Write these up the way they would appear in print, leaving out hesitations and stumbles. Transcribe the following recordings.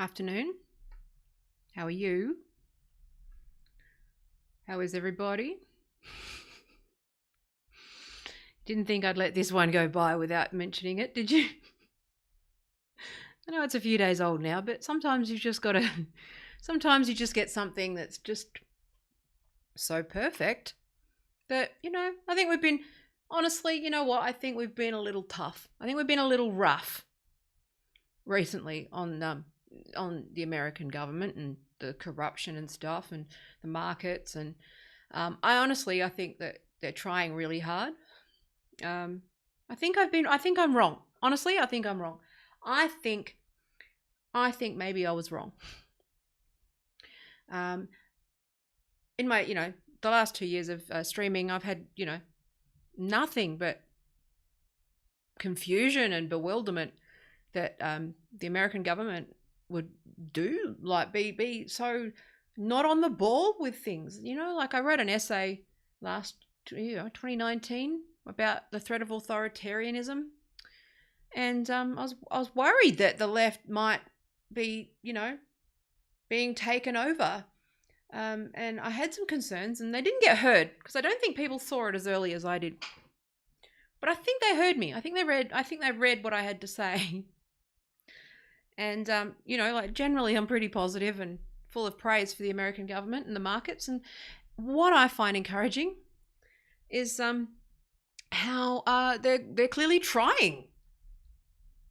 afternoon. How are you? How is everybody? Didn't think I'd let this one go by without mentioning it, did you? I know it's a few days old now, but sometimes you just get something that's just so perfect that, I think we've been, honestly, you know what? I think we've been a little tough. I think we've been a little rough recently on the American government and the corruption and stuff and the markets. And I think that they're trying really hard. I think I'm wrong. Honestly, I think I'm wrong. I think maybe I was wrong. In my, the last 2 years of streaming, I've had, nothing but confusion and bewilderment that the American government would do, like be so not on the ball with things. Like I wrote an essay last 2019 about the threat of authoritarianism, and I was worried that the left might be, being taken over. And I had some concerns, and they didn't get heard because I don't think people saw it as early as I did. But I think they heard me. I think they read what I had to say. And generally I'm pretty positive and full of praise for the American government and the markets. And what I find encouraging is how they're clearly trying,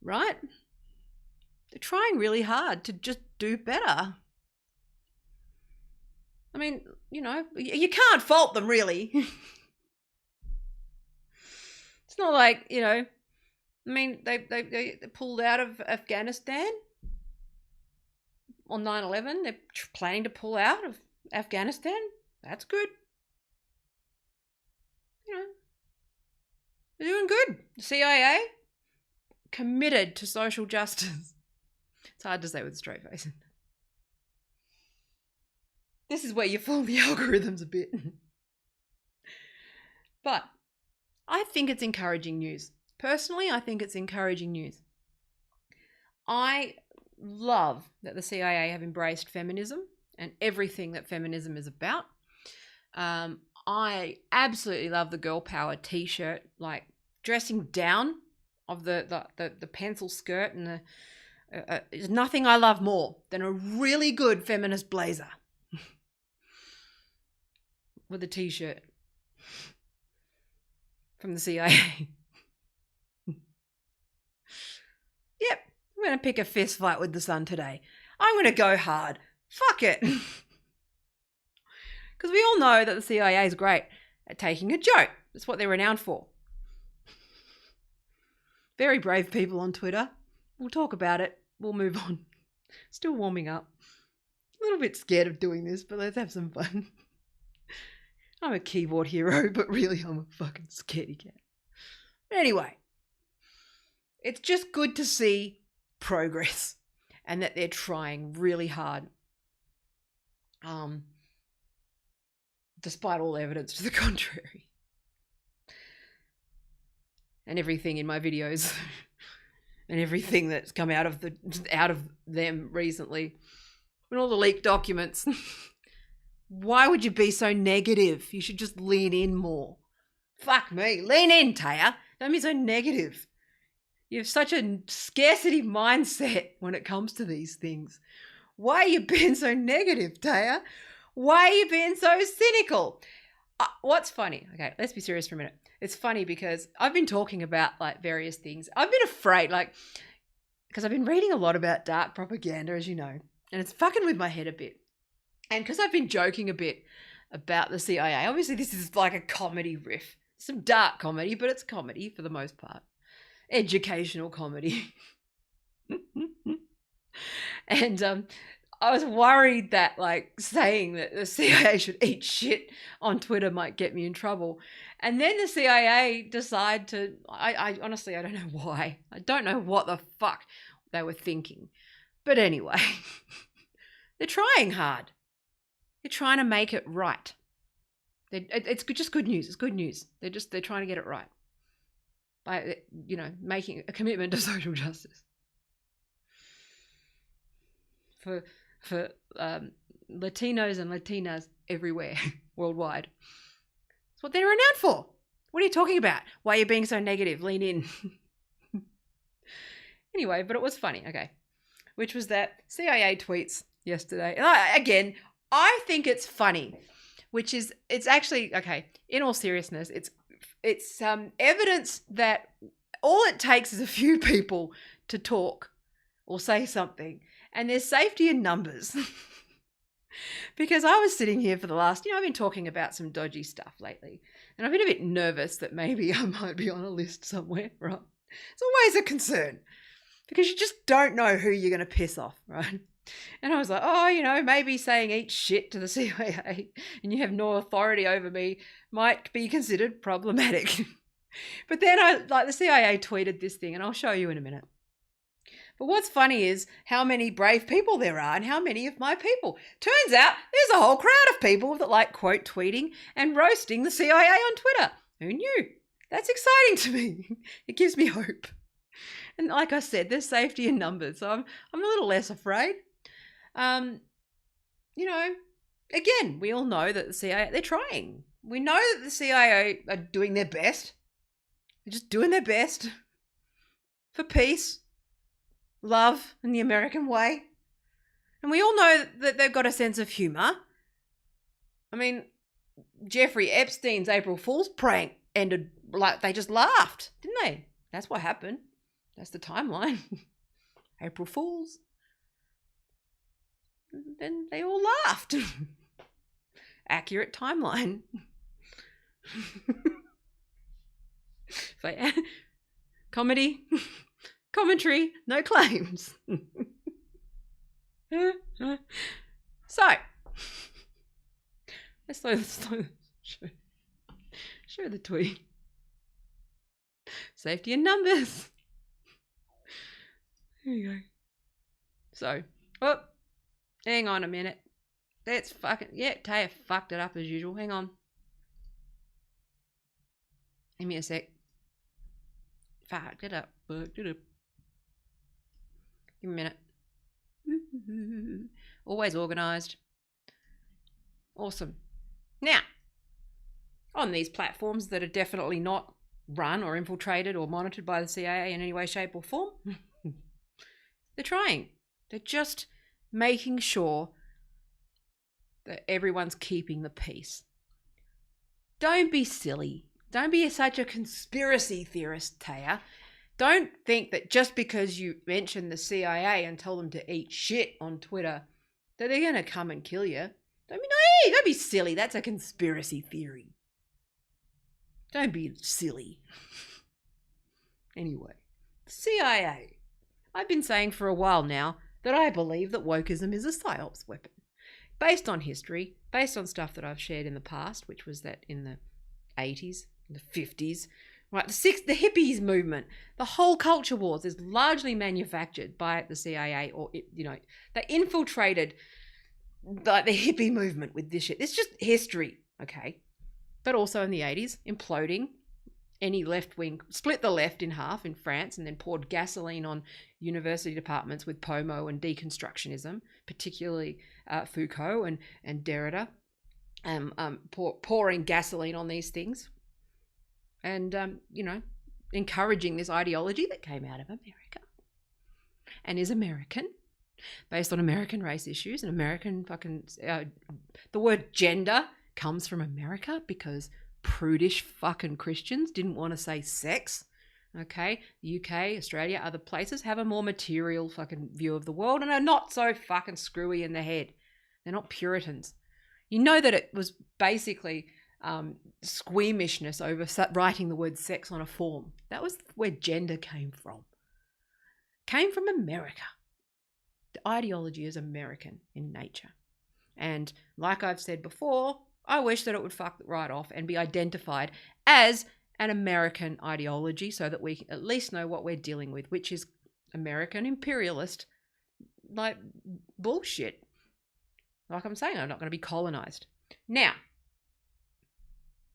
right? They're trying really hard to just do better. I mean, you can't fault them, really. It's not like, they pulled out of Afghanistan on 9/11. They're planning to pull out of Afghanistan. That's good. They're doing good. The CIA, committed to social justice. It's hard to say with a straight face. This is where you fool the algorithms a bit. But I think it's encouraging news. Personally, I think it's encouraging news. I love that the CIA have embraced feminism and everything that feminism is about. I absolutely love the girl power t-shirt, like dressing down of the pencil skirt, and there's nothing I love more than a really good feminist blazer with a t-shirt from the CIA. Yep, I'm going to pick a fist fight with the sun today. I'm going to go hard. Fuck it. Because we all know that the CIA is great at taking a joke. That's what they're renowned for. Very brave people on Twitter. We'll talk about it. We'll move on. Still warming up. A little bit scared of doing this, but let's have some fun. I'm a keyboard hero, but really I'm a fucking scaredy cat. Anyway, it's just good to see progress and that they're trying really hard. Despite all evidence to the contrary. And everything in my videos and everything that's come out of them recently. And all the leaked documents. Why would you be so negative? You should just lean in more. Fuck me. Lean in, Taya. Don't be so negative. You have such a scarcity mindset when it comes to these things. Why are you being so negative, Taya? Why are you being so cynical? What's funny? Okay, let's be serious for a minute. It's funny because I've been talking about like various things. I've been afraid, because I've been reading a lot about dark propaganda, as you know, and it's fucking with my head a bit. And because I've been joking a bit about the CIA, obviously this is like a comedy riff. Some dark comedy, but it's comedy for the most part. Educational comedy. And I was worried that saying that the CIA should eat shit on Twitter might get me in trouble. And then the CIA decide to, I honestly, I don't know why. I don't know what the fuck they were thinking. But anyway, they're trying hard. They're trying to make it right. It's just good news. It's good news. They're trying to get it right by, making a commitment to social justice. for Latinos and Latinas everywhere worldwide. That's what they're renowned for. What are you talking about? Why are you being so negative? Lean in. Anyway, but it was funny. Okay. Which was that CIA tweets yesterday. And again, I think it's funny, it's actually, okay, in all seriousness, it's evidence that all it takes is a few people to talk or say something, and there's safety in numbers. Because I was sitting here for the last, I've been talking about some dodgy stuff lately, and I've been a bit nervous that maybe I might be on a list somewhere, right? It's always a concern because you just don't know who you're going to piss off, right? And I was like, maybe saying eat shit to the CIA and you have no authority over me might be considered problematic. But then the CIA tweeted this thing, and I'll show you in a minute. But what's funny is how many brave people there are and how many of my people. Turns out there's a whole crowd of people that like quote tweeting and roasting the CIA on Twitter. Who knew? That's exciting to me. It gives me hope. And like I said, there's safety in numbers, so I'm a little less afraid. Again, we all know that the CIA, they're trying. We know that the CIA are doing their best. They're just doing their best for peace, love, and the American way. And we all know that they've got a sense of humor. I mean, Jeffrey Epstein's April Fool's prank ended like they just laughed, didn't they? That's what happened. That's the timeline. April Fools. Then they all laughed. Accurate timeline. Comedy, commentary, no claims. So, let's show the tweet. Safety in numbers. Here you go. So, hang on a minute. That's fucking, Taya fucked it up as usual. Hang on. Give me a sec. Fucked it up. Give me a minute. Always organised. Awesome. Now, on these platforms that are definitely not run or infiltrated or monitored by the CIA in any way, shape or form, they're trying. They're just making sure that everyone's keeping the peace. Don't be silly. Don't be such a conspiracy theorist, Taya. Don't think that just because you mention the CIA and tell them to eat shit on Twitter that they're going to come and kill you. Don't be naive. Don't be silly. That's a conspiracy theory. Don't be silly. Anyway, CIA. I've been saying for a while now that I believe that wokeism is a psyops weapon. Based on history, based on stuff that I've shared in the past, which was that in the 80s, the 50s, right, the hippies movement, the whole culture wars is largely manufactured by the CIA, or they infiltrated the hippie movement with this shit. It's just history, okay? But also in the 80s, imploding any left wing, split the left in half in France, and then poured gasoline on university departments with POMO and deconstructionism, particularly Foucault and Derrida, pouring gasoline on these things, and encouraging this ideology that came out of America and is American, based on American race issues and American the word gender comes from America because prudish fucking Christians didn't want to say sex. Okay, the UK, Australia, other places have a more material fucking view of the world and are not so fucking screwy in the head. They're not Puritans. You know that it was basically squeamishness over writing the word sex on a form. That was where gender came from. Came from America. The ideology is American in nature. And like I've said before, I wish that it would fuck right off and be identified as an American ideology so that we at least know what we're dealing with, which is American imperialist, like, bullshit. Like I'm saying, I'm not going to be colonized. Now,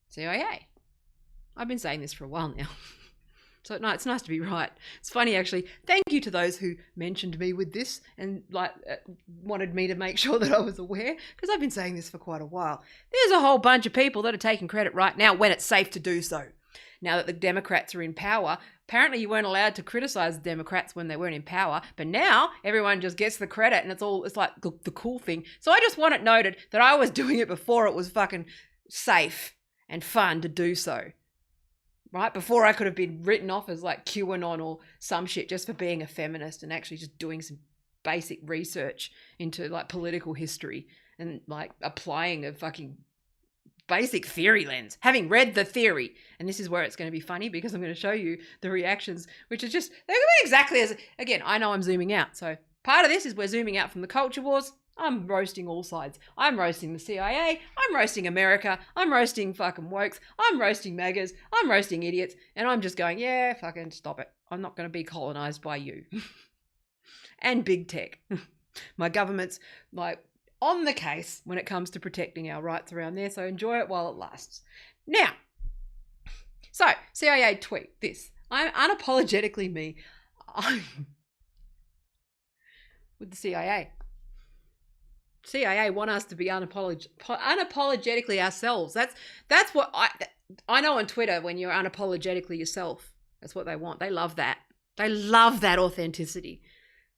CIA. I've been saying this for a while now. So no, it's nice to be right. It's funny, actually. Thank you to those who mentioned me with this and wanted me to make sure that I was aware, because I've been saying this for quite a while. There's a whole bunch of people that are taking credit right now when it's safe to do so. Now that the Democrats are in power, apparently you weren't allowed to criticize the Democrats when they weren't in power, but now everyone just gets the credit and it's like the cool thing. So I just want it noted that I was doing it before it was fucking safe and fun to do so. Right? Before I could have been written off as like QAnon or some shit just for being a feminist and actually just doing some basic research into like political history and like applying a fucking basic theory lens, having read the theory. And this is where it's going to be funny, because I'm going to show you the reactions, which is just, they're exactly as, again, I know I'm zooming out. So part of this is we're zooming out from the culture wars. I'm roasting all sides. I'm roasting the CIA. I'm roasting America. I'm roasting fucking wokes. I'm roasting MAGAs. I'm roasting idiots. And I'm just going, yeah, fucking stop it. I'm not going to be colonized by you. And big tech. My government's like on the case when it comes to protecting our rights around there. So enjoy it while it lasts. Now, so CIA tweet this. I'm unapologetically me. I'm with the CIA. CIA want us to be unapologetically ourselves. That's what I know on Twitter. When you're unapologetically yourself, that's what they want. They love that. They love that authenticity.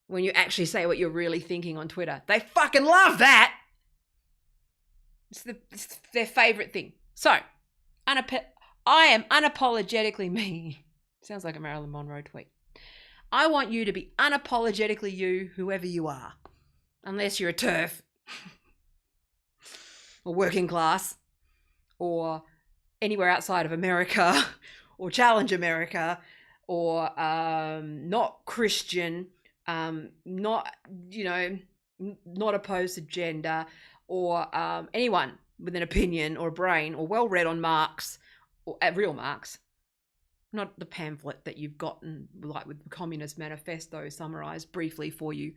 When you actually say what you're really thinking on Twitter, they fucking love that. It's their favorite thing. So, I am unapologetically me. Sounds like a Marilyn Monroe tweet. I want you to be unapologetically you, whoever you are, unless you're a TERF. Or working class, or anywhere outside of America, or challenge America, or not Christian, not opposed to gender, or anyone with an opinion or a brain, or well read on Marx, or real Marx, not the pamphlet that you've gotten like with the Communist Manifesto summarized briefly for you.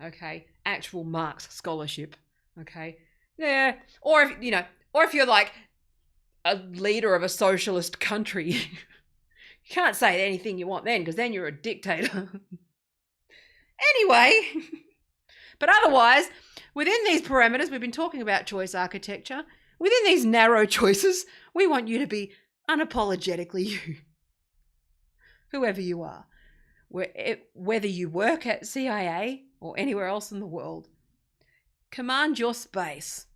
Okay, actual Marx scholarship. Okay. Yeah. Or if you're like a leader of a socialist country, you can't say anything you want then, because then you're a dictator. Anyway, but otherwise, within these parameters, we've been talking about choice architecture. Within these narrow choices, we want you to be unapologetically you, whoever you are. Whether you work at CIA or anywhere else in the world, command your space.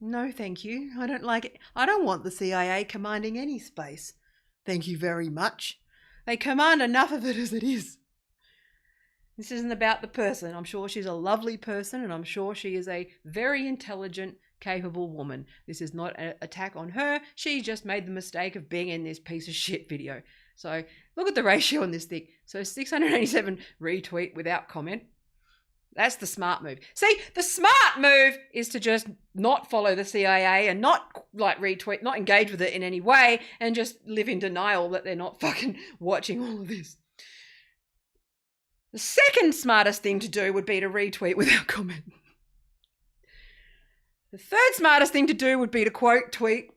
No, thank you. I don't like it. I don't want the CIA commanding any space. Thank you very much. They command enough of it as it is. This isn't about the person. I'm sure she's a lovely person, and I'm sure she is a very intelligent, capable woman. This is not an attack on her. She just made the mistake of being in this piece of shit video. So look at the ratio on this thing. So 687 retweet without comment. That's the smart move. See, the smart move is to just not follow the CIA and not like retweet, not engage with it in any way, and just live in denial that they're not fucking watching all of this. The second smartest thing to do would be to retweet without comment. The third smartest thing to do would be to quote tweet.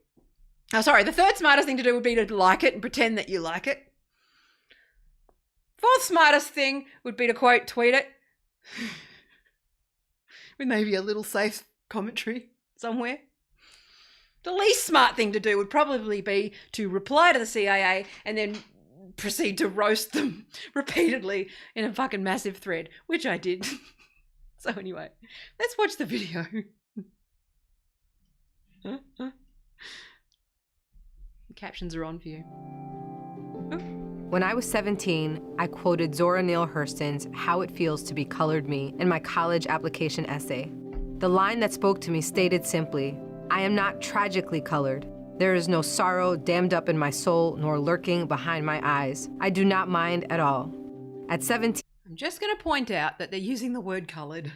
The third smartest thing to do would be to like it and pretend that you like it. Fourth smartest thing would be to quote tweet it. With maybe a little safe commentary somewhere. The least smart thing to do would probably be to reply to the CIA and then proceed to roast them repeatedly in a fucking massive thread, which I did. So anyway, let's watch the video. The captions are on for you. When I was 17, I quoted Zora Neale Hurston's How It Feels to Be Colored Me in my college application essay. The line that spoke to me stated simply, I am not tragically colored. There is no sorrow dammed up in my soul nor lurking behind my eyes. I do not mind at all. At 17... I'm just going to point out that they're using the word colored.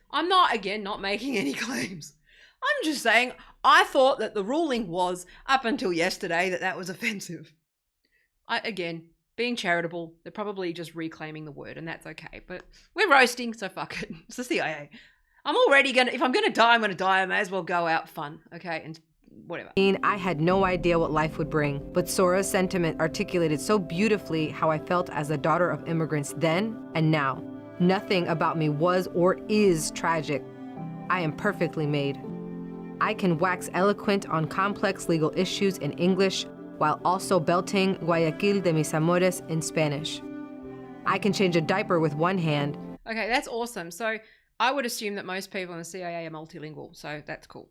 I'm not making any claims. I'm just saying I thought that the ruling was, up until yesterday, that was offensive. Being charitable, they're probably just reclaiming the word, and that's okay. But we're roasting, so fuck it. It's the CIA. I'm already if I'm going to die, I may as well go out fun, okay? And whatever. I had no idea what life would bring, but Sora's sentiment articulated so beautifully how I felt as a daughter of immigrants then and now. Nothing about me was or is tragic. I am perfectly made. I can wax eloquent on complex legal issues in English while also belting Guayaquil de mis amores in Spanish. I can change a diaper with one hand. Okay, that's awesome. So I would assume that most people in the CIA are multilingual, so that's cool.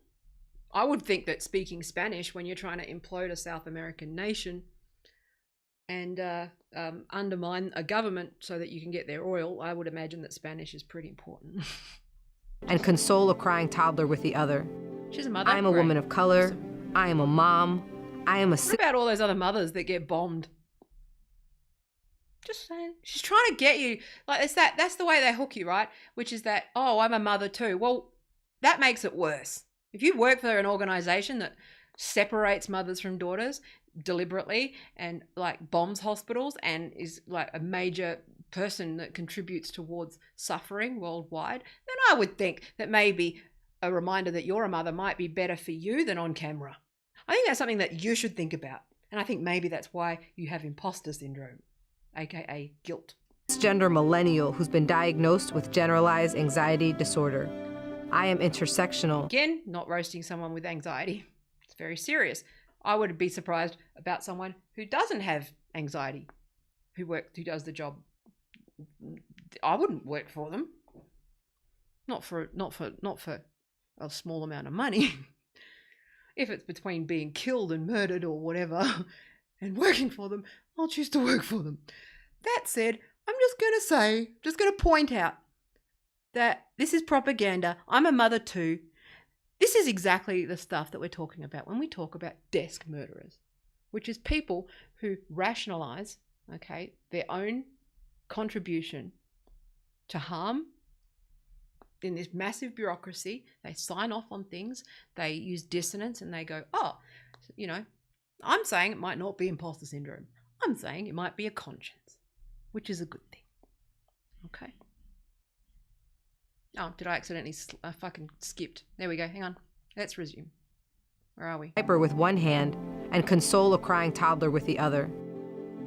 I would think that speaking Spanish when you're trying to implode a South American nation and undermine a government so that you can get their oil, I would imagine that Spanish is pretty important. And console a crying toddler with the other. She's a mother. I am a woman of color. Awesome. I am a mom. I am a... What about all those other mothers that get bombed? Just saying. She's trying to get you. Like, it's that's the way they hook you, right? Which is that, oh, I'm a mother too. Well, that makes it worse. If you work for an organization that separates mothers from daughters deliberately and like bombs hospitals and is like a major person that contributes towards suffering worldwide, then I would think that maybe a reminder that you're a mother might be better for you than on camera. I think that's something that you should think about. And I think maybe that's why you have imposter syndrome, aka guilt. Cisgender millennial who's been diagnosed with generalized anxiety disorder. I am intersectional. Again, not roasting someone with anxiety. It's very serious. I would be surprised about someone who doesn't have anxiety, who does the job. I wouldn't work for them. Not for a small amount of money. If it's between being killed and murdered or whatever and working for them, I'll choose to work for them. That said, I'm just going to point out that this is propaganda. I'm a mother too. This is exactly the stuff that we're talking about when we talk about desk murderers, which is people who rationalize, okay, their own contribution to harm in this massive bureaucracy. They sign off on things, they use dissonance, and they go, oh, you know, I'm saying it might not be imposter syndrome. I'm saying it might be a conscience, which is a good thing. Okay. Oh, did I accidentally fucking skipped? There we go. Hang on. Let's resume. Where are we? Diaper with one hand and console a crying toddler with the other.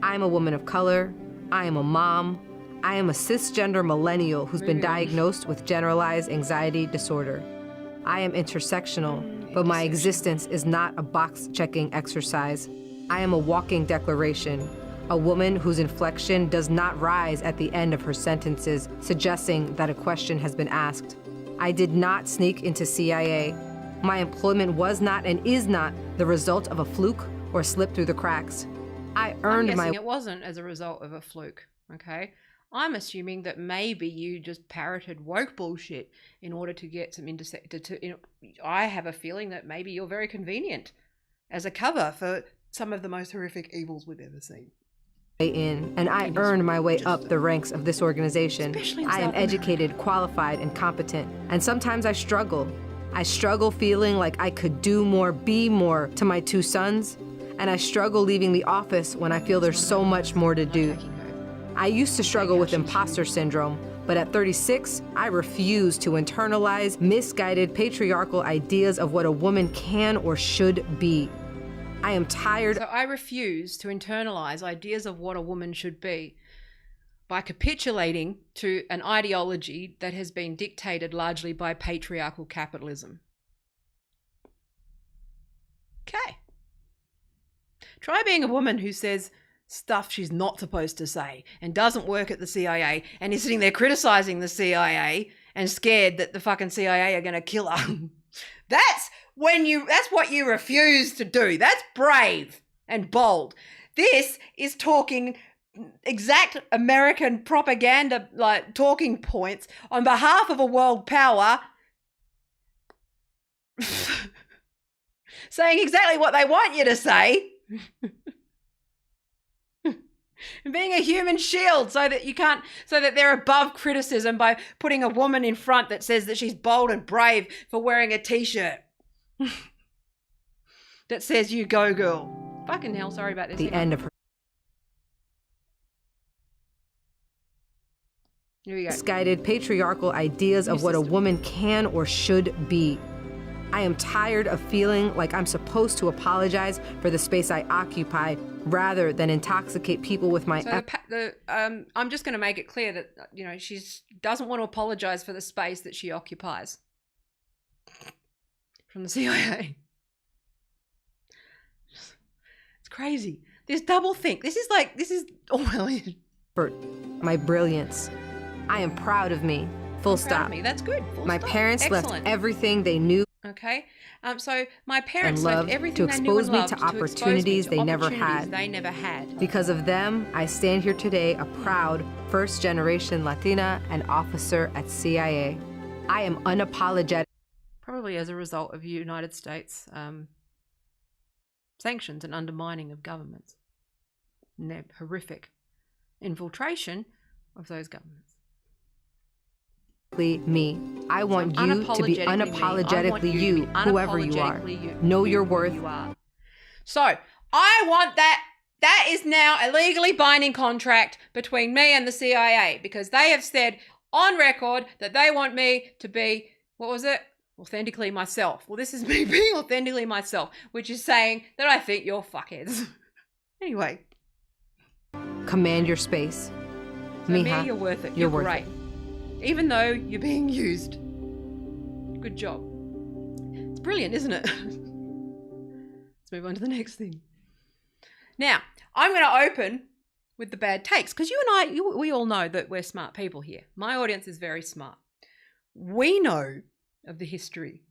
I am a woman of color. I am a mom. I am a cisgender millennial who's been diagnosed with generalized anxiety disorder. I am intersectional, but my existence is not a box-checking exercise. I am a walking declaration, a woman whose inflection does not rise at the end of her sentences, suggesting that a question has been asked. I did not sneak into CIA. My employment was not and is not the result of a fluke or slip through the cracks. I earned I'm my... guessing it wasn't as a result of a fluke, okay? I'm assuming that maybe you just parroted woke bullshit in order to get some I have a feeling that maybe you're very convenient as a cover for some of the most horrific evils we've ever seen. And I earned my way up the ranks of this organization. I am educated, qualified, and competent. And sometimes I struggle. I struggle feeling like I could do more, be more to my two sons. And I struggle leaving the office when I feel there's so much more to do. I used to struggle with imposter syndrome, but at 36, I refuse to internalize misguided patriarchal ideas of what a woman can or should be. I am tired. So I refuse to internalize ideas of what a woman should be by capitulating to an ideology that has been dictated largely by patriarchal capitalism. Okay. Try being a woman who says stuff she's not supposed to say and doesn't work at the CIA and is sitting there criticizing the CIA and scared that the fucking CIA are going to kill her. That's what you refuse to do. That's brave and bold. This is talking exact American propaganda, like talking points on behalf of a world power, saying exactly what they want you to say. And being a human shield so that they're above criticism by putting a woman in front that says that she's bold and brave for wearing a t-shirt that says you go girl. Fucking hell, sorry about this. The end of her. Here we go. Misguided patriarchal ideas of what a woman can or should be. I am tired of feeling like I'm supposed to apologize for the space I occupy rather than intoxicate people with my... So I'm just going to make it clear that, you know, she doesn't want to apologize for the space that she occupies from the CIA. It's crazy. This double think. This is Orwellian. My brilliance. I am proud of me. Full stop. Me. That's good. Full my stop. Parents Excellent. left everything they knew. Okay. So my parents and loved left everything to they knew expose and me loved to to expose me opportunities to they never opportunities had. They never had. Because of them, I stand here today a proud first-generation Latina and officer at CIA. I am unapologetic. Probably as a result of United States sanctions and undermining of governments and their horrific infiltration of those governments. Me. I want you to be unapologetically you, whoever you are. Know your worth. So I want that. That is now a legally binding contract between me and the CIA, because they have said on record that they want me to be, what was it? Authentically myself. Well, this is me being authentically myself, which is saying that I think you're fuckheads. Anyway. Command your space. So Mia, you're worth it. You're great. Even though you're being used. Good job. It's brilliant, isn't it? Let's move on to the next thing. Now, I'm going to open with the bad takes, because we all know that we're smart people here. My audience is very smart. We know of the history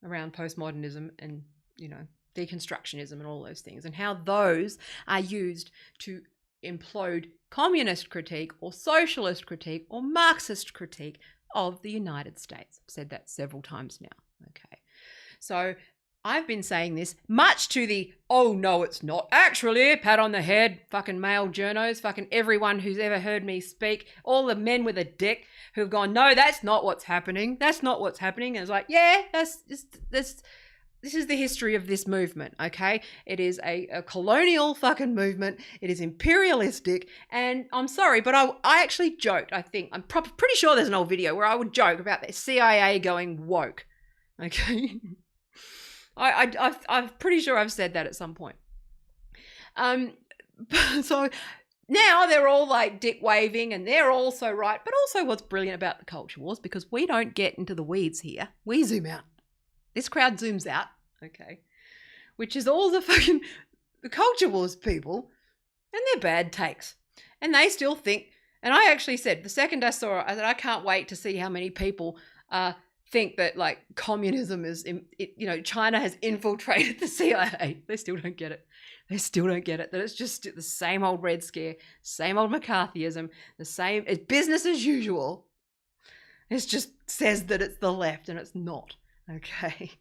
around postmodernism and, you know, deconstructionism and all those things, and how those are used to implode communist critique or socialist critique or Marxist critique of the United States. I've said that several times now. Okay. So I've been saying this much to the, oh no, it's not actually, pat on the head, fucking male journos, fucking everyone who's ever heard me speak, all the men with a dick who've gone, no, that's not what's happening. That's not what's happening. And it's like, yeah, this is the history of this movement, okay? It is a colonial fucking movement. It is imperialistic. And I'm sorry, but I actually joked, I think. I'm pretty sure there's an old video where I would joke about the CIA going woke, okay? I'm pretty sure I've said that at some point. So now they're all like dick waving and they're all so right. But also what's brilliant about the culture wars, because we don't get into the weeds here. We zoom out. This crowd zooms out, okay, which is all the culture wars people and their bad takes. And they still think, and I actually said, the second I saw it, I said, I can't wait to see how many people think that like communism is, you know, China has infiltrated the CIA. They still don't get it. They still don't get it, that it's just the same old Red Scare, same old McCarthyism, the same, it's business as usual. It just says that it's the left and it's not. Okay.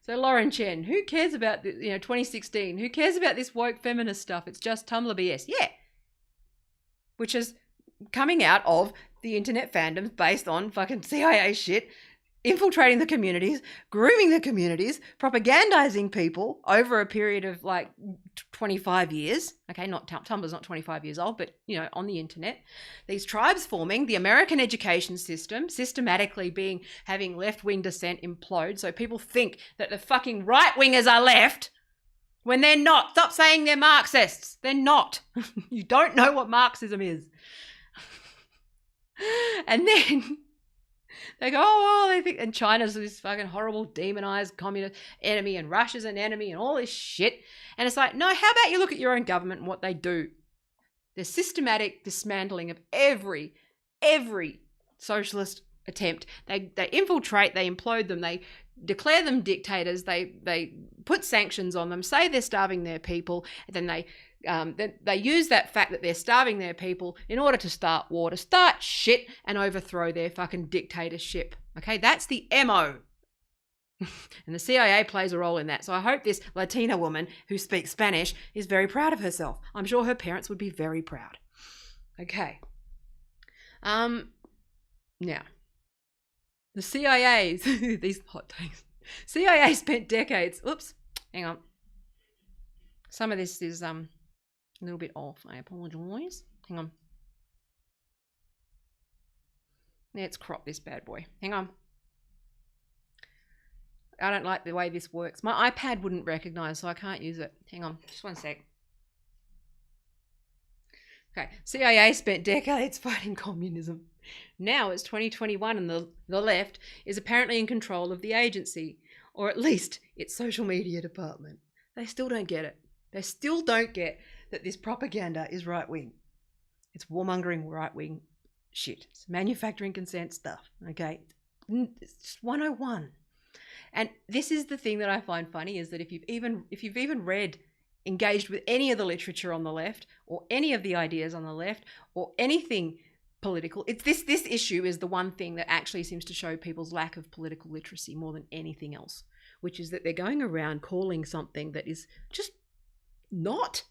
So Lauren Chen, who cares about the, 2016? Who cares about this woke feminist stuff? It's just Tumblr BS. Yeah. Which is coming out of the internet fandoms based on fucking CIA shit, infiltrating the communities, grooming the communities, propagandizing people over a period of like 25 years. Okay, Tumblr's not 25 years old, but, on the internet. These tribes forming, the American education system systematically having left-wing dissent implode. So people think that the fucking right-wingers are left when they're not. Stop saying they're Marxists. They're not. You don't know what Marxism is. And then they go, oh, they think, and China's this fucking horrible demonized communist enemy, and Russia's an enemy, and all this shit. And it's like, no, how about you look at your own government and what they do? The systematic dismantling of every socialist attempt. They infiltrate, they implode them, they declare them dictators, they put sanctions on them, say they're starving their people, and then they use that fact that they're starving their people in order to start war, to start shit and overthrow their fucking dictatorship. Okay, that's the MO. And the CIA plays a role in that. So I hope this Latina woman who speaks Spanish is very proud of herself. I'm sure her parents would be very proud. Okay. Now, the CIA's, these hot takes. CIA spent decades, oops, hang on. Some of this is a little bit off. I apologize. Hang on. Let's crop this bad boy. Hang on. I don't like the way this works. My iPad wouldn't recognize, so I can't use it. Hang on, just one sec. Okay, CIA spent decades fighting communism. Now it's 2021 and the left is apparently in control of the agency, or at least its social media department. They still don't get it. They still don't get that this propaganda is right-wing. It's warmongering right-wing shit. It's manufacturing consent stuff, okay? It's 101. And this is the thing that I find funny, is that if you've even read, engaged with any of the literature on the left, or any of the ideas on the left, or anything political, it's this issue is the one thing that actually seems to show people's lack of political literacy more than anything else, which is that they're going around calling something that is just not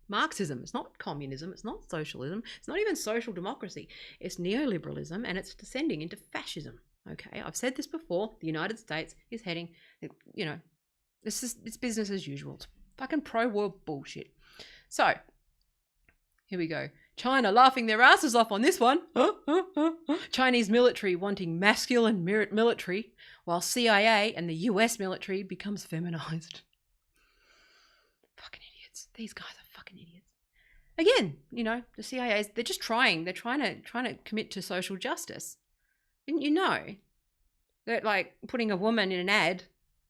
Marxism. It's not communism. It's not socialism. It's not even social democracy. It's neoliberalism, and it's descending into fascism. Okay, I've said this before. The United States is heading, it's business as usual. It's fucking pro-war bullshit. So, here we go. China laughing their asses off on this one. Chinese military wanting masculine military, while CIA and the US military becomes feminized. Fucking idiots. These guys are fucking idiots. Again, the CIA, they're just trying. They're trying to commit to social justice. Didn't you know that, like, putting a woman in an ad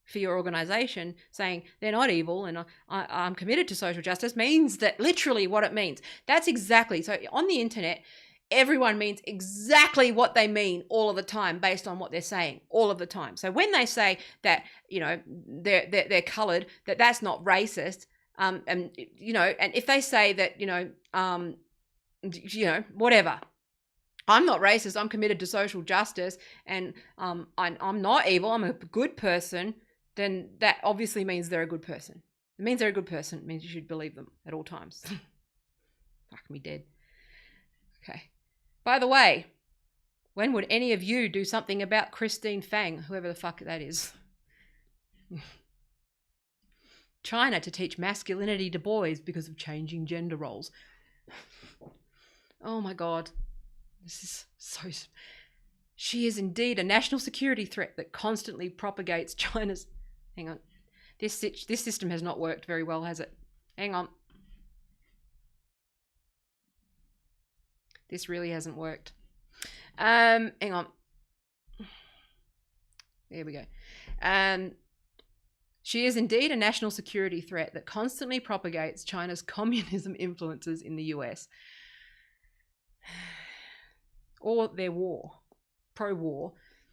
for your organization saying they're not evil and I'm committed to social justice means that literally what it means. That's exactly. So on the internet, everyone means exactly what they mean all of the time based on what they're saying all of the time. So when they say that, they're colored, that's not racist. And if they say that, whatever. I'm not racist. I'm committed to social justice, and I'm not evil. I'm a good person. Then that obviously means they're a good person. It means they're a good person. It means you should believe them at all times. Fuck me dead. Okay. By the way, when would any of you do something about Christine Fang, whoever the fuck that is? China to teach masculinity to boys because of changing gender roles. Oh my God. This is so... She is indeed a national security threat that constantly propagates China's... Hang on. This system has not worked very well, has it? Hang on. This really hasn't worked. Hang on. There we go. She is indeed a national security threat that constantly propagates China's communism influences in the US. Or their pro-war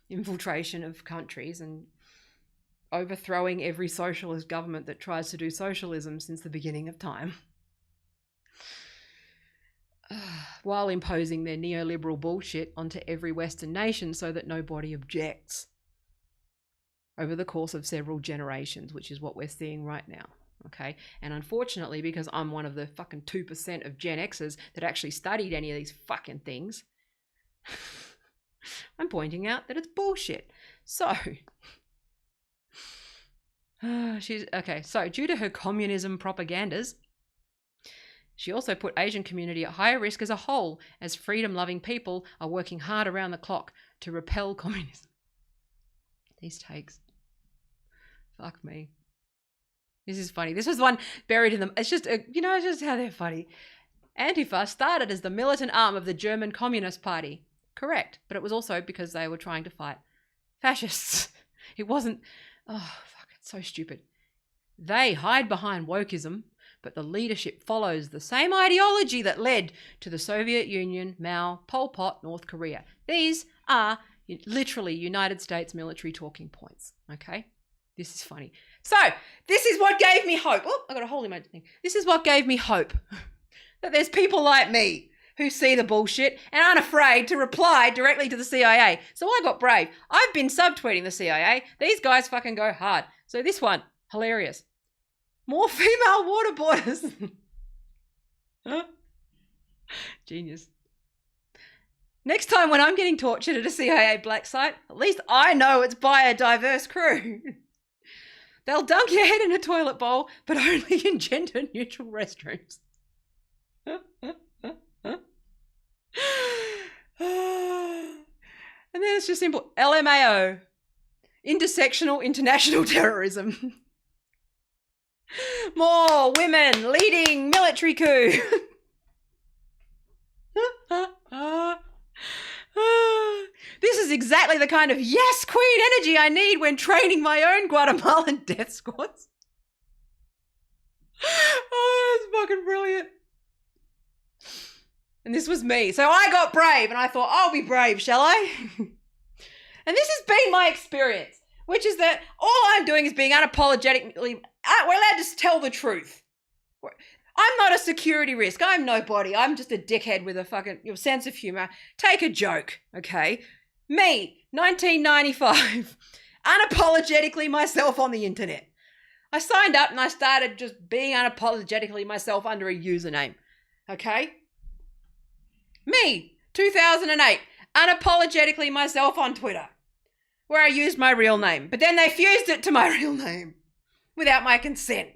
infiltration of countries and overthrowing every socialist government that tries to do socialism since the beginning of time, while imposing their neoliberal bullshit onto every Western nation so that nobody objects over the course of several generations, which is what we're seeing right now. Okay, and unfortunately, because I'm one of the fucking 2% of Gen Xers that actually studied any of these fucking things, I'm pointing out that it's bullshit. So, so due to her communism propagandas, she also put Asian community at higher risk as a whole, as freedom-loving people are working hard around the clock to repel communism. These takes. Fuck me. This is funny. This was one buried in them. It's just, it's just how they're funny. Antifa started as the militant arm of the German Communist Party. Correct. But it was also because they were trying to fight fascists. It wasn't, fuck, it's so stupid. They hide behind wokeism, but the leadership follows the same ideology that led to the Soviet Union, Mao, Pol Pot, North Korea. These are literally United States military talking points, okay? This is funny. So, this is what gave me hope. Oh, I got a hole in my thing. This is what gave me hope. That there's people like me who see the bullshit and aren't afraid to reply directly to the CIA. So I got brave. I've been subtweeting the CIA. These guys fucking go hard. So this one, hilarious. More female waterboarders. Genius. Next time when I'm getting tortured at a CIA black site, at least I know it's by a diverse crew. They'll dunk your head in a toilet bowl, but only in gender-neutral restrooms. And then it's just simple. LMAO. Intersectional international terrorism. More women leading military coup. This is exactly the kind of yes queen energy I need when training my own Guatemalan death squads. Oh, that's fucking brilliant. And this was me. So I got brave and I thought, I'll be brave, shall I? And this has been my experience, which is that all I'm doing is being unapologetically, we're allowed to tell the truth. I'm not a security risk. I'm nobody. I'm just a dickhead with a fucking sense of humor. Take a joke, okay? Me, 1995, unapologetically myself on the internet. I signed up and I started just being unapologetically myself under a username, okay? Me, 2008, unapologetically myself on Twitter, where I used my real name, but then they fused it to my real name without my consent.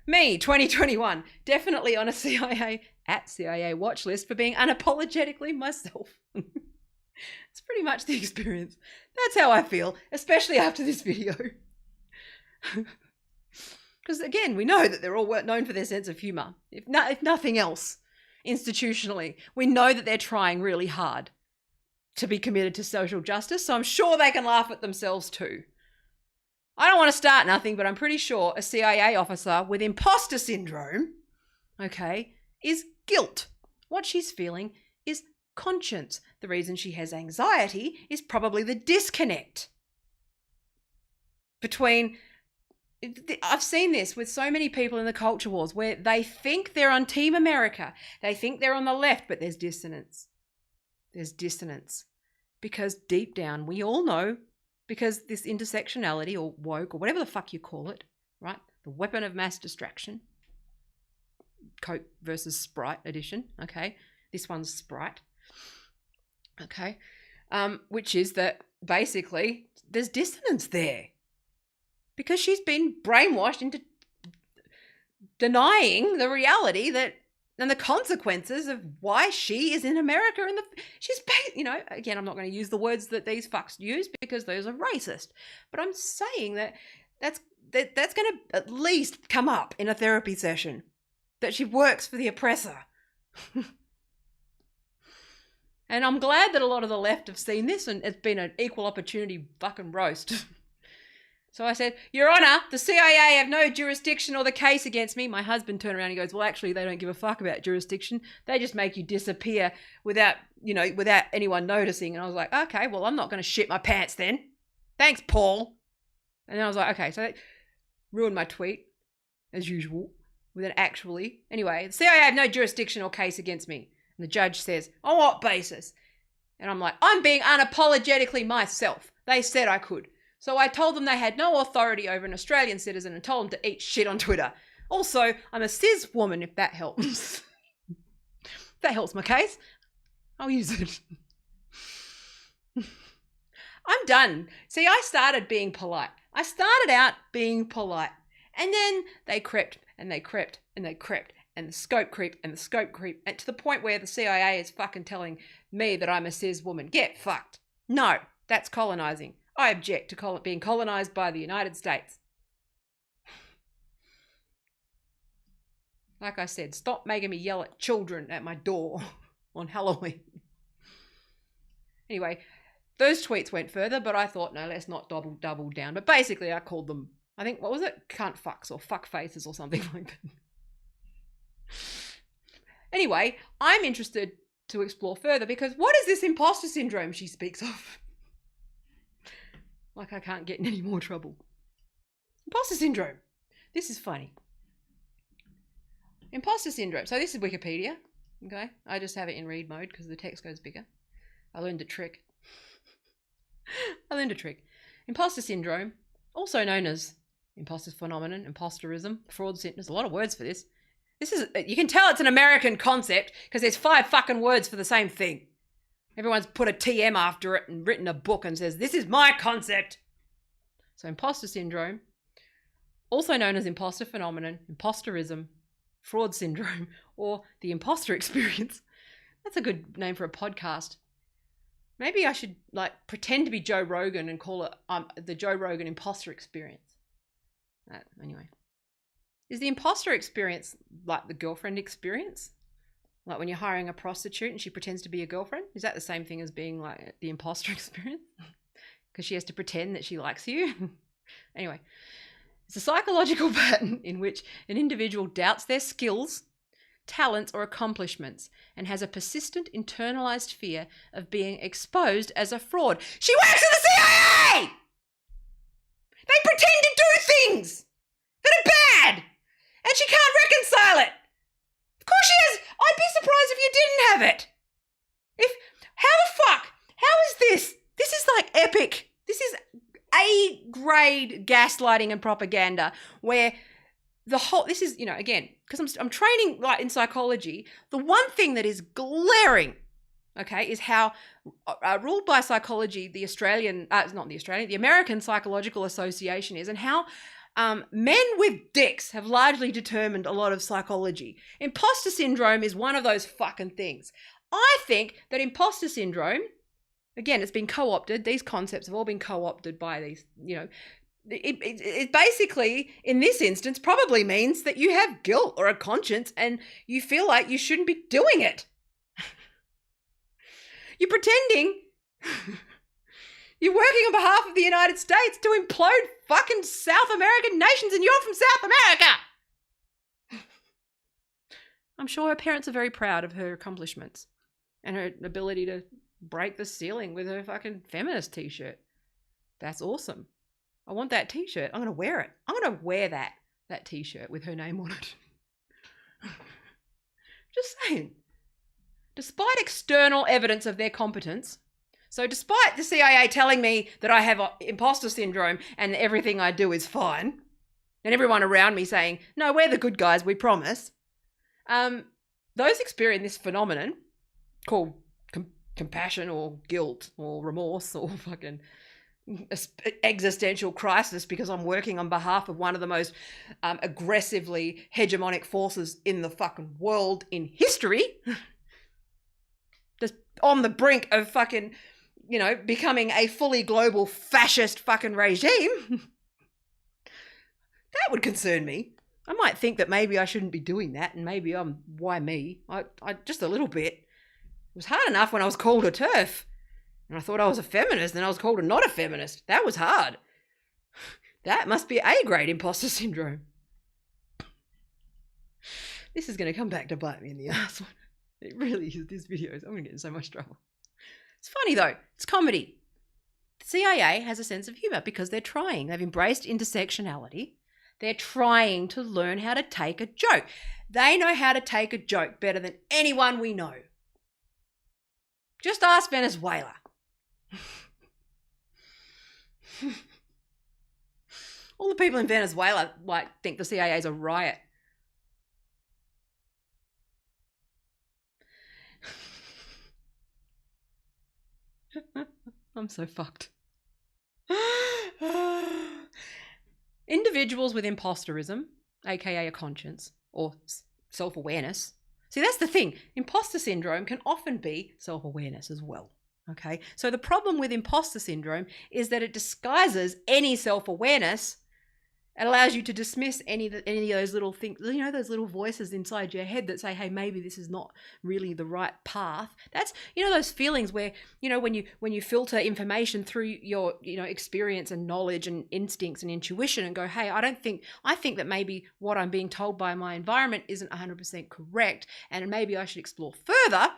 Me, 2021, definitely on a CIA watch list for being unapologetically myself. It's pretty much the experience. That's how I feel, especially after this video. Because again, we know that they're all known for their sense of humour. If nothing else, institutionally, we know that they're trying really hard to be committed to social justice, so I'm sure they can laugh at themselves too. I don't want to start nothing, but I'm pretty sure a CIA officer with imposter syndrome, okay, is guilt. What she's feeling is conscience. The reason she has anxiety is probably the disconnect between... I've seen this with so many people in the culture wars where they think they're on Team America. They think they're on the left, but there's dissonance. There's dissonance. Because deep down, we all know, because this intersectionality or woke or whatever the fuck you call it, right? The weapon of mass distraction. Coke versus Sprite edition, okay? This one's Sprite, okay? Which is that basically there's dissonance there. Because she's been brainwashed into denying the reality that and the consequences of why she is in America. And again, I'm not going to use the words that these fucks use because those are racist. But I'm saying that that's going to at least come up in a therapy session, that she works for the oppressor. And I'm glad that a lot of the left have seen this and it's been an equal opportunity fucking roast. So I said, Your Honour, the CIA have no jurisdiction or the case against me. My husband turned around and he goes, well, actually, they don't give a fuck about jurisdiction. They just make you disappear without anyone noticing. And I was like, okay, well, I'm not going to shit my pants then. Thanks, Paul. And then I was like, okay, so that ruined my tweet, as usual, with an actually. Anyway, the CIA have no jurisdiction or case against me. And the judge says, on what basis? And I'm like, I'm being unapologetically myself. They said I could. So I told them they had no authority over an Australian citizen and told them to eat shit on Twitter. Also, I'm a cis woman, if that helps. If that helps my case, I'll use it. I'm done. See, I started being polite. I started out being polite. And then they crept and they crept and they crept and the scope creep and the scope creep. And to the point where the CIA is fucking telling me that I'm a cis woman. Get fucked. No, that's colonizing. I object to being colonized by the United States. Like I said, stop making me yell at children at my door on Halloween. Anyway, those tweets went further, but I thought, no, let's not double down. But basically, I called them, I think, what was it? Cunt fucks or fuck faces or something like that. Anyway, I'm interested to explore further because what is this imposter syndrome she speaks of? Like I can't get in any more trouble. Imposter syndrome. This is funny. Imposter syndrome. So this is Wikipedia. Okay. I just have it in read mode because the text goes bigger. I learned a trick. Imposter syndrome, also known as imposter phenomenon, imposterism, fraud syndrome. There's a lot of words for this. You can tell it's an American concept because there's 5 fucking words for the same thing. Everyone's put a TM after it and written a book and says, this is my concept. So imposter syndrome, also known as imposter phenomenon, imposterism, fraud syndrome, or the imposter experience. That's a good name for a podcast. Maybe I should like pretend to be Joe Rogan and call it the Joe Rogan imposter experience. Anyway, is the imposter experience like the girlfriend experience? Like when you're hiring a prostitute and she pretends to be a girlfriend? Is that the same thing as being like the imposter experience? Because she has to pretend that she likes you? Anyway, it's a psychological pattern in which an individual doubts their skills, talents, or accomplishments and has a persistent internalized fear of being exposed as a fraud. She works at the CIA! They pretend to do things that are bad and she can't reconcile it. Of course she has. I'd be surprised if you didn't have it. How the fuck? How is this? This is like epic. This is A-grade gaslighting and propaganda where this is, again, because I'm training like in psychology, the one thing that is glaring, okay, is how ruled by psychology, the American Psychological Association is, and how men with dicks have largely determined a lot of psychology. Imposter syndrome is one of those fucking things. I think that imposter syndrome, again, it's been co-opted. These concepts have all been co-opted by these, it basically, in this instance, probably means that you have guilt or a conscience and you feel like you shouldn't be doing it. You're pretending you're working on behalf of the United States to implode fucking South American nations and you're from South America. I'm sure her parents are very proud of her accomplishments and her ability to break the ceiling with her fucking feminist t-shirt. That's awesome. I want that t-shirt. I'm going to wear it. I'm going to wear that t-shirt with her name on it. Just saying. Despite external evidence of their competence, so despite the CIA telling me that I have imposter syndrome and everything I do is fine, and everyone around me saying, no, we're the good guys, we promise, those experiencing this phenomenon called compassion or guilt or remorse or fucking existential crisis because I'm working on behalf of one of the most aggressively hegemonic forces in the fucking world in history, just on the brink of fucking, becoming a fully global fascist fucking regime, that would concern me. I might think that maybe I shouldn't be doing that and maybe why me? I just a little bit. It was hard enough when I was called a TERF. And I thought I was a feminist, and I was called a not a feminist. That was hard. That must be A-grade imposter syndrome. This is going to come back to bite me in the ass. It really is. This video I'm going to get in so much trouble. It's funny though. It's comedy. The CIA has a sense of humor because they're trying. They've embraced intersectionality. They're trying to learn how to take a joke. They know how to take a joke better than anyone we know. Just ask Venezuela. All the people in Venezuela think the CIA is a riot. I'm so fucked. Individuals with imposterism, aka a conscience or self-awareness. See, that's the thing. Imposter syndrome can often be self-awareness as well. Okay, so the problem with imposter syndrome is that it disguises any self-awareness. It allows you to dismiss any of those little things, those little voices inside your head that say, hey, maybe this is not really the right path. That's, those feelings where, when you filter information through your, experience and knowledge and instincts and intuition and go, hey, I think that maybe what I'm being told by my environment isn't 100% correct and maybe I should explore further.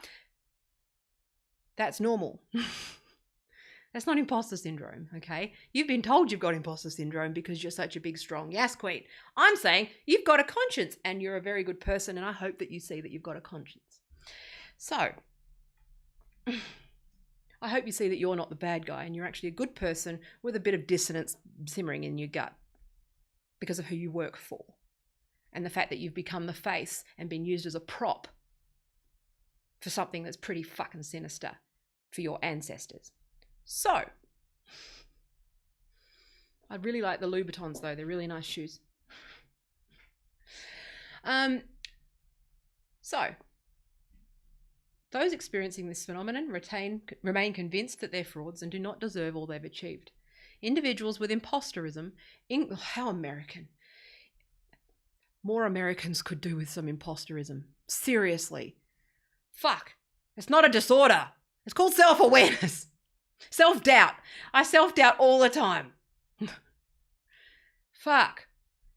That's normal. That's not imposter syndrome, okay? You've been told you've got imposter syndrome because you're such a big, strong yes queen. I'm saying you've got a conscience and you're a very good person and I hope that you see that you've got a conscience. So, I hope you see that you're not the bad guy and you're actually a good person with a bit of dissonance simmering in your gut because of who you work for and the fact that you've become the face and been used as a prop for something that's pretty fucking sinister for your ancestors. So, I really like the Louboutins though. They're really nice shoes. So, Those experiencing this phenomenon remain convinced that they're frauds and do not deserve all they've achieved. Individuals with imposterism, how American. More Americans could do with some imposterism. Seriously. Fuck. It's not a disorder. It's called self-awareness. Self-doubt. I self-doubt all the time. Fuck.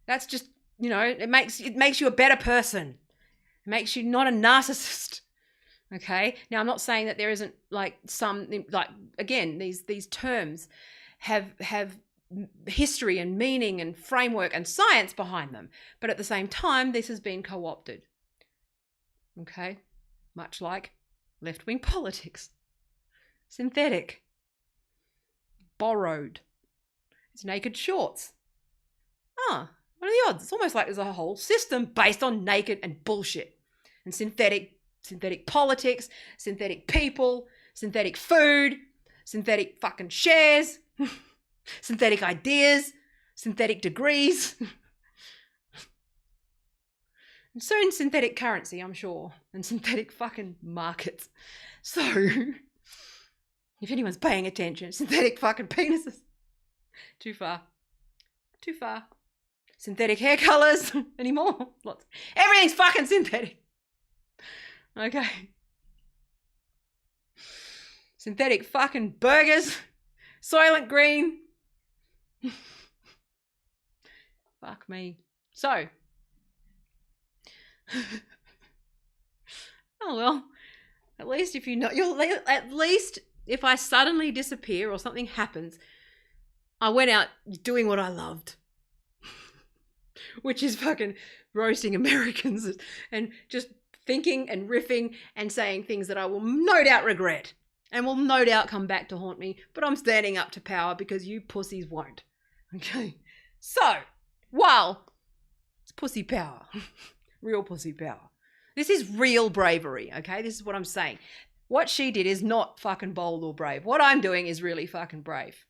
That's just, it makes you a better person. It makes you not a narcissist. Okay? Now, I'm not saying that there isn't again, these terms have history and meaning and framework and science behind them. But at the same time, this has been co-opted. Okay? Much like left-wing politics. Synthetic. Borrowed. It's naked shorts. What are the odds? It's almost like there's a whole system based on naked and bullshit. And synthetic politics, synthetic people, synthetic food, synthetic fucking shares, synthetic ideas, synthetic degrees. And soon synthetic currency, I'm sure, and synthetic fucking markets. So, if anyone's paying attention, synthetic fucking penises. Too far. Synthetic hair colours anymore. Lots. Everything's fucking synthetic. Okay. Synthetic fucking burgers. Soylent Green. Fuck me. So. Oh well. At least if at least if I suddenly disappear or something happens, I went out doing what I loved. Which is fucking roasting Americans and just thinking and riffing and saying things that I will no doubt regret and will no doubt come back to haunt me, but I'm standing up to power because you pussies won't. Okay? So, it's pussy power. Real pussy power. This is real bravery, okay? This is what I'm saying. What she did is not fucking bold or brave. What I'm doing is really fucking brave.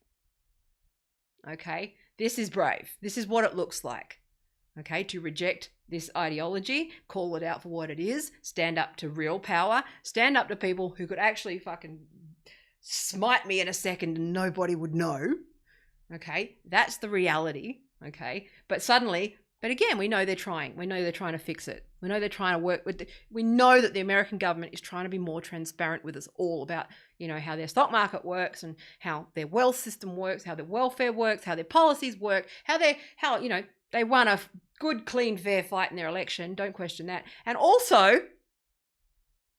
Okay? This is brave. This is what it looks like. Okay, to reject this ideology, call it out for what it is, stand up to real power, stand up to people who could actually fucking smite me in a second and nobody would know. Okay, that's the reality. Okay, but again, we know they're trying. We know they're trying to fix it. We know they're trying to work with we know that the American government is trying to be more transparent with us all about, how their stock market works and how their wealth system works, how their welfare works, how their policies work, how they won a good, clean, fair fight in their election. Don't question that. And also,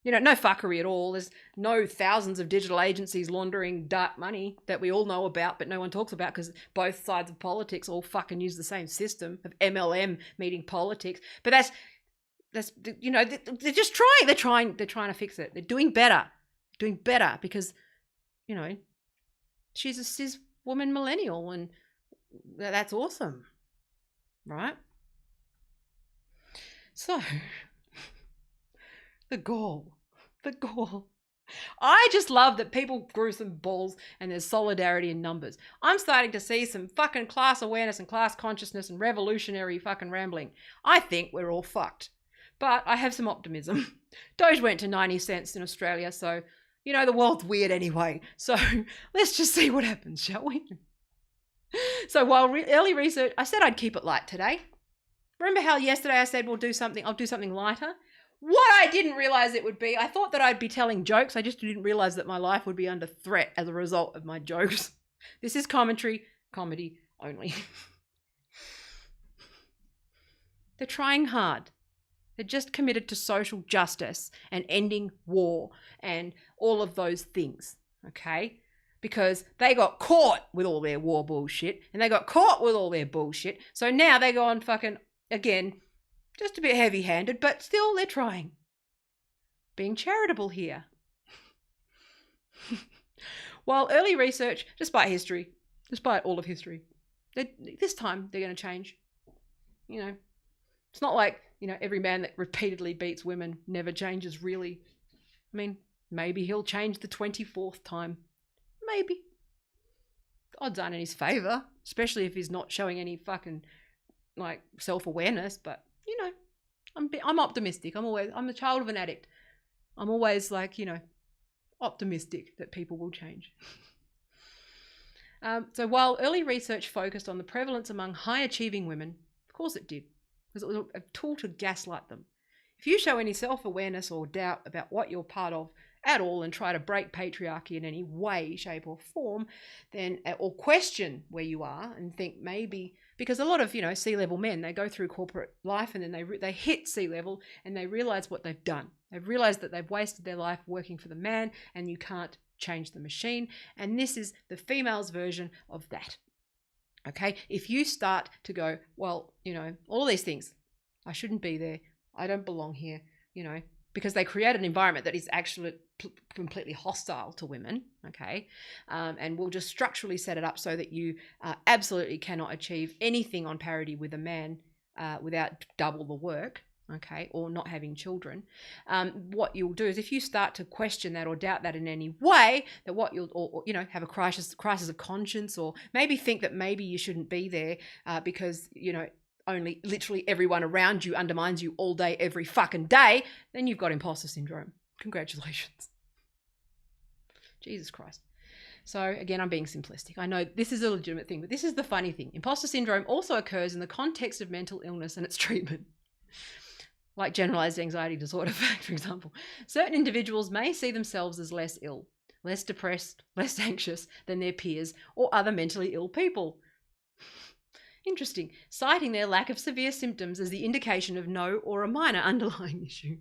no fuckery at all. There's no thousands of digital agencies laundering dark money that we all know about, but no one talks about because both sides of politics all fucking use the same system of MLM meeting politics. But that's they're just trying. They're trying to fix it. They're doing better because, she's a cis woman millennial and that's awesome. Right? So, the gall. I just love that people grew some balls and there's solidarity in numbers. I'm starting to see some fucking class awareness and class consciousness and revolutionary fucking rambling. I think we're all fucked. But I have some optimism. Doge went to 90 cents in Australia, so, the world's weird anyway. So, let's just see what happens, shall we? So while early research, I said I'd keep it light today. Remember how yesterday I said I'll do something lighter? What I didn't realize it would be, I thought that I'd be telling jokes. I just didn't realize that my life would be under threat as a result of my jokes. This is comedy only. They're trying hard. They're just committed to social justice and ending war and all of those things, okay? Because they got caught with all their war bullshit and they got caught with all their bullshit. So now they go on fucking, again, just a bit heavy-handed, but still they're trying. Being charitable here. While early research, despite all of history, this time they're going to change. It's not like, every man that repeatedly beats women never changes really. I mean, maybe he'll change the 24th time. Maybe. Odds aren't in his favour, especially if he's not showing any fucking, self-awareness. But, I'm optimistic. I'm the child of an addict. I'm always like, optimistic that people will change. So while early research focused on the prevalence among high-achieving women, of course it did, because it was a tool to gaslight them. If you show any self-awareness or doubt about what you're part of at all and try to break patriarchy in any way, shape or form, then or question where you are and think maybe, because a lot of C-level men, they go through corporate life and then they hit C-level and they realize what they've done. They've realized that they've wasted their life working for the man, and you can't change the machine. And this is the female's version of that. Okay, if you start to go, well, all these things, I shouldn't be there, I don't belong here, because they create an environment that is actually completely hostile to women, okay, and will just structurally set it up so that you absolutely cannot achieve anything on parity with a man without double the work, okay, or not having children. What you'll do is, if you start to question that or doubt that in any way, that what you'll, or have a crisis of conscience, or maybe think that maybe you shouldn't be there because only literally everyone around you undermines you all day, every fucking day, then you've got imposter syndrome. Congratulations. Jesus Christ. So again, I'm being simplistic. I know this is a legitimate thing, but this is the funny thing. Imposter syndrome also occurs in the context of mental illness and its treatment. Like generalized anxiety disorder, for example. Certain individuals may see themselves as less ill, less depressed, less anxious than their peers or other mentally ill people. Interesting, citing their lack of severe symptoms as the indication of no or a minor underlying issue.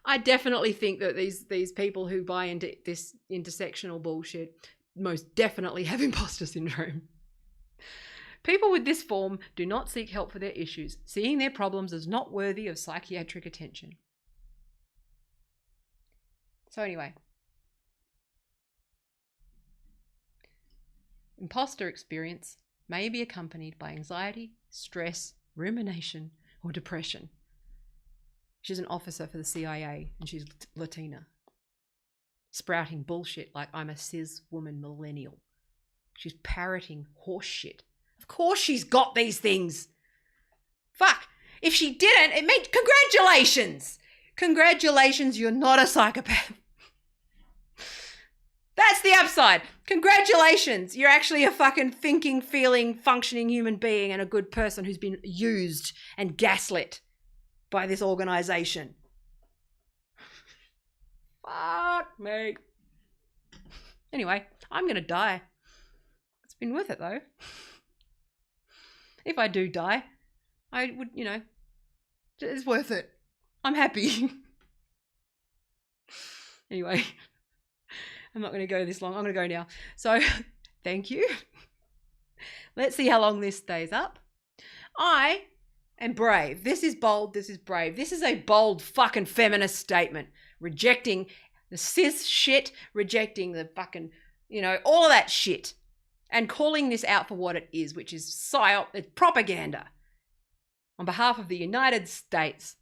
I definitely think that these people who buy into this intersectional bullshit most definitely have imposter syndrome. People with this form do not seek help for their issues, seeing their problems as not worthy of psychiatric attention. So anyway, imposter experience may be accompanied by anxiety, stress, rumination, or depression. She's an officer for the CIA and she's Latina. Sprouting bullshit like I'm a cis woman millennial. She's parroting horse shit. Of course she's got these things. Fuck. If she didn't, it meant congratulations. Congratulations, you're not a psychopath. That's the upside. Congratulations. You're actually a fucking thinking, feeling, functioning human being and a good person who's been used and gaslit by this organization. Fuck me. Anyway, I'm going to die. It's been worth it though. If I do die, I would, it's worth it. I'm happy. Anyway. I'm not going to go this long. I'm going to go now. So, thank you. Let's see how long this stays up. I am brave. This is bold. This is brave. This is a bold fucking feminist statement. Rejecting the cis shit, rejecting the fucking, all of that shit. And calling this out for what it is, which is psyop, it's propaganda. On behalf of the United States.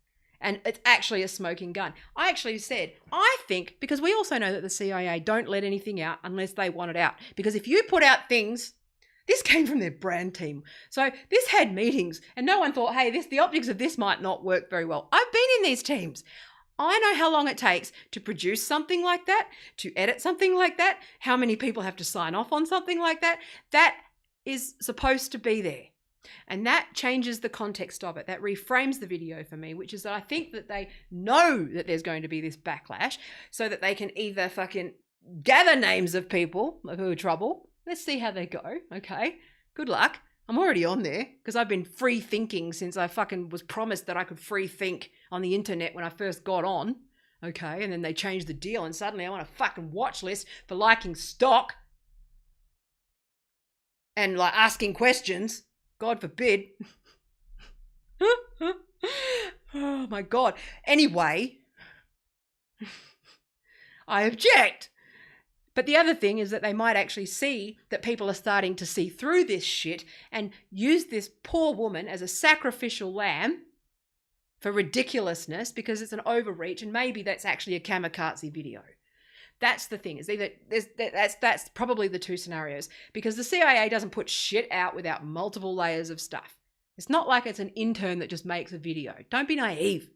And it's actually a smoking gun. I actually said, I think, because we also know that the CIA don't let anything out unless they want it out. Because if you put out things, this came from their brand team. So this had meetings and no one thought, hey, the optics of this might not work very well. I've been in these teams. I know how long it takes to produce something like that, to edit something like that, how many people have to sign off on something like that. That is supposed to be there. And that changes the context of it. That reframes the video for me, which is that I think that they know that there's going to be this backlash so that they can either fucking gather names of people who are trouble. Let's see how they go. Okay. Good luck. I'm already on there because I've been free thinking since I fucking was promised that I could free think on the internet when I first got on. Okay. And then they changed the deal and suddenly I want a fucking watch list for liking stock and like asking questions. God forbid. Oh my God. Anyway, I object. But the other thing is that they might actually see that people are starting to see through this shit and use this poor woman as a sacrificial lamb for ridiculousness because it's an overreach and maybe that's actually a kamikaze video. That's the thing. Is either that's probably the two scenarios because the CIA doesn't put shit out without multiple layers of stuff. It's not like it's an intern that just makes a video. Don't be naive.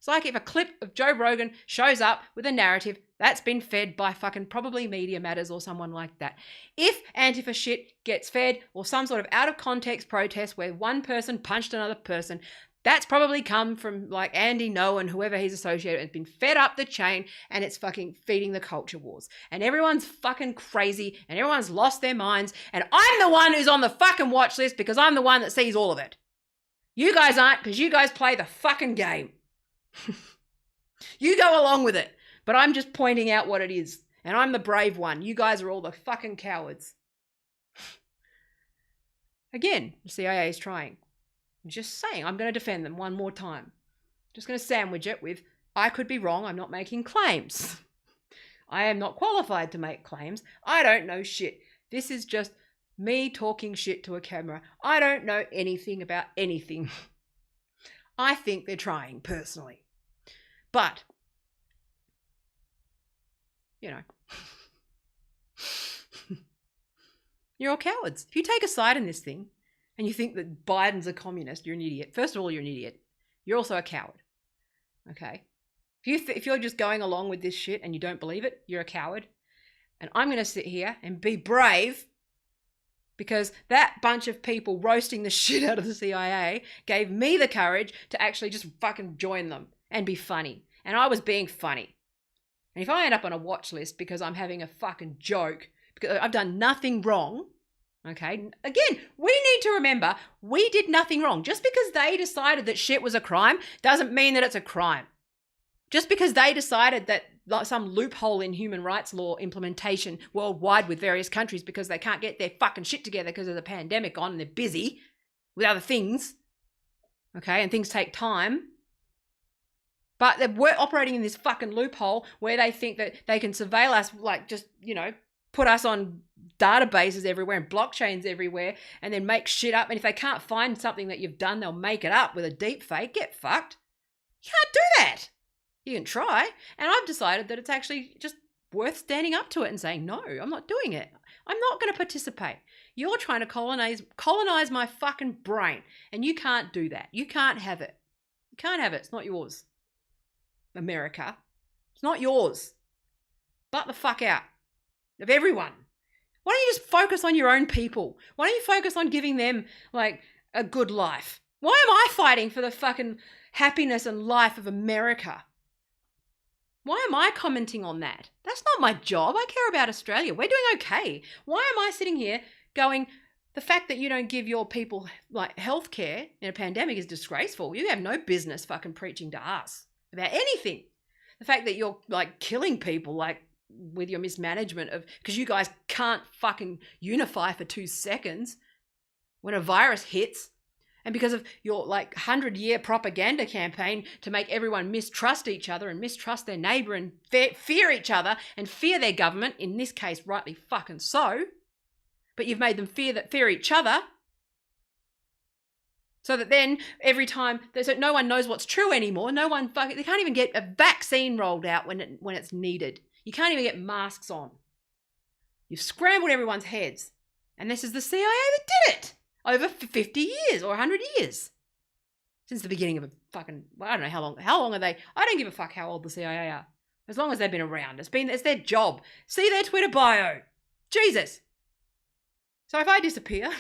It's like if a clip of Joe Rogan shows up with a narrative that's been fed by fucking probably Media Matters or someone like that. If Antifa shit gets fed or some sort of out of context protest where one person punched another person, that's probably come from like Andy Ngo and whoever he's associated with, been fed up the chain, and it's fucking feeding the culture wars. And everyone's fucking crazy and everyone's lost their minds. And I'm the one who's on the fucking watch list because I'm the one that sees all of it. You guys aren't, because you guys play the fucking game. You go along with it, but I'm just pointing out what it is, and I'm the brave one. You guys are all the fucking cowards. Again, the CIA is trying. I'm just saying, I'm going to defend them one more time. Just going to sandwich it with, I could be wrong, I'm not making claims. I am not qualified to make claims. I don't know shit. This is just me talking shit to a camera. I don't know anything about anything. I think they're trying, personally. But, you know, you're all cowards. If you take a side in this thing and you think that Biden's a communist, you're an idiot. First of all, you're an idiot. You're also a coward. Okay? If you're just going along with this shit and you don't believe it, you're a coward. And I'm going to sit here and be brave, because that bunch of people roasting the shit out of the CIA gave me the courage to actually just fucking join them and be funny. And I was being funny. And if I end up on a watch list because I'm having a fucking joke, because I've done nothing wrong, okay? Again, we need to remember, we did nothing wrong. Just because they decided that shit was a crime doesn't mean that it's a crime. Just because they decided that some loophole in human rights law implementation worldwide with various countries because they can't get their fucking shit together because of the pandemic on and they're busy with other things, okay, and things take time. But we're operating in this fucking loophole where they think that they can surveil us, like just, you know, put us on databases everywhere and blockchains everywhere and then make shit up. And if they can't find something that you've done, they'll make it up with a deep fake. Get fucked. You can't do that. You can try. And I've decided that it's actually just worth standing up to it and saying, no, I'm not doing it. I'm not going to participate. You're trying to colonize my fucking brain. And you can't do that. You can't have it. You can't have it. It's not yours. America. It's not yours. Butt the fuck out of everyone. Why don't you just focus on your own people? Why don't you focus on giving them like a good life? Why am I fighting for the fucking happiness and life of America? Why am I commenting on that? That's not my job. I care about Australia. We're doing okay. Why am I sitting here going, the fact that you don't give your people like healthcare in a pandemic is disgraceful. You have no business fucking preaching to us about anything. The fact that you're like killing people like with your mismanagement of, because you guys can't fucking unify for 2 seconds when a virus hits. And because of your like 100-year propaganda campaign to make everyone mistrust each other and mistrust their neighbour and fear each other and fear their government, in this case, rightly fucking so, but you've made them fear each other, so that then every time, so no one knows what's true anymore. No one they can't even get a vaccine rolled out when it's needed. You can't even get masks on. You've scrambled everyone's heads, and this is the CIA that did it. Over 50 years or 100 years. Since the beginning of a fucking, well, I don't know how long are they? I don't give a fuck how old the CIA are. As long as they've been around. It's their job. See their Twitter bio. Jesus. So if I disappear,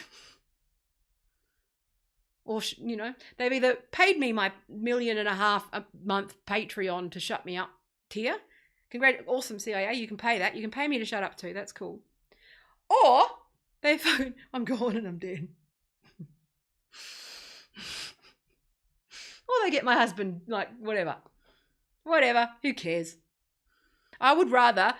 or, you know, they've either paid me my $1.5 million a month Patreon to shut me up tier. Awesome CIA, you can pay that. You can pay me to shut up too. That's cool. Or they fucking, I'm gone and I'm dead. Or they get my husband, like, whatever, who cares? I would rather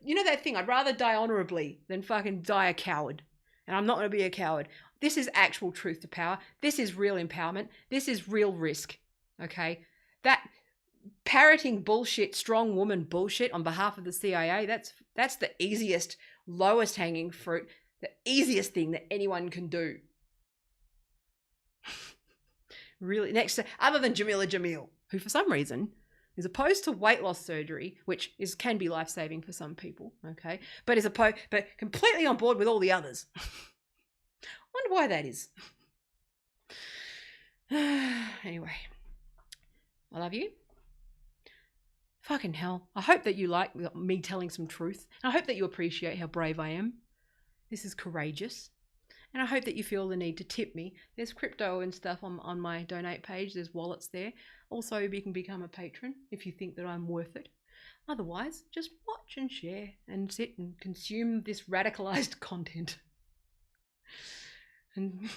you know that thing, I'd rather die honorably than fucking die a coward. And I'm not going to be a coward. This is actual truth to power. This is real empowerment. This is real risk, okay? That parroting bullshit, strong woman bullshit on behalf of the CIA, that's the easiest, lowest hanging fruit, the easiest thing that anyone can do. Really, other than Jamila Jamil, who for some reason is opposed to weight loss surgery, which can be life-saving for some people, okay, but completely on board with all the others. Wonder why that is. Anyway, I love you. Fucking hell. I hope that you like me telling some truth. I hope that you appreciate how brave I am. This is courageous. And I hope that you feel the need to tip me. There's crypto and stuff on my donate page. There's wallets there. Also, you can become a patron if you think that I'm worth it. Otherwise, just watch and share and sit and consume this radicalized content. And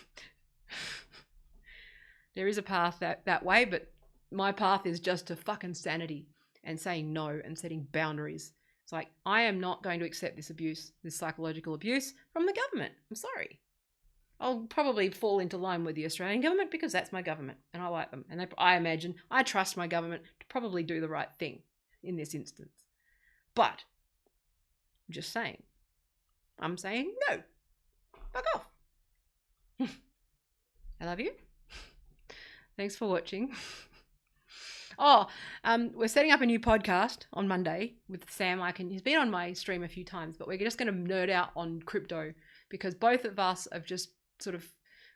there is a path that way, but my path is just to fucking sanity and saying no and setting boundaries. It's like, I am not going to accept this abuse, this psychological abuse from the government. I'm sorry. I'll probably fall into line with the Australian government because that's my government and I like them. And I trust my government to probably do the right thing in this instance. But I'm just saying, I'm saying no. Fuck off. I love you. Thanks for watching. We're setting up a new podcast on Monday with Sam Eichen. He's been on my stream a few times, but we're just going to nerd out on crypto because both of us have just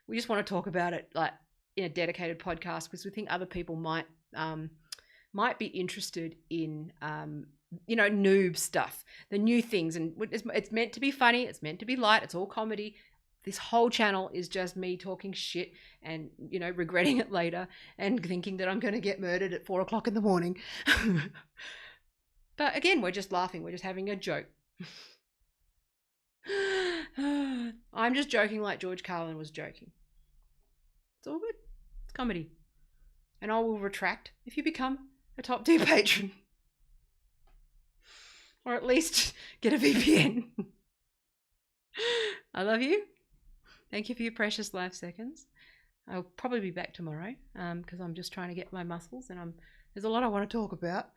we just want to talk about it like in a dedicated podcast because we think other people might be interested in noob stuff, the new things, and it's meant to be funny, it's meant to be light, it's all comedy. This whole channel is just me talking shit and regretting it later and thinking that I'm going to get murdered at 4 o'clock in the morning. But again, we're just laughing, we're just having a joke. I'm just joking like George Carlin was joking. It's all good. It's comedy. And I will retract if you become a top tier patron. Or at least get a VPN. I love you. Thank you for your precious life seconds. I'll probably be back tomorrow because I'm just trying to get my muscles and there's a lot I want to talk about.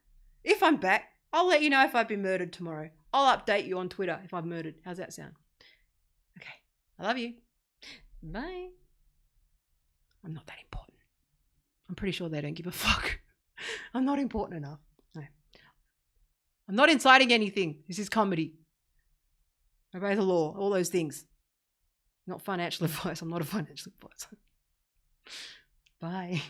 If I'm back, I'll let you know if I've been murdered tomorrow. I'll update you on Twitter if I'm murdered. How's that sound? Okay. I love you. Bye. I'm not that important. I'm pretty sure they don't give a fuck. I'm not important enough. No. I'm not inciting anything. This is comedy. Obey the law. All those things. Not financial advice. I'm not a financial advisor. Bye.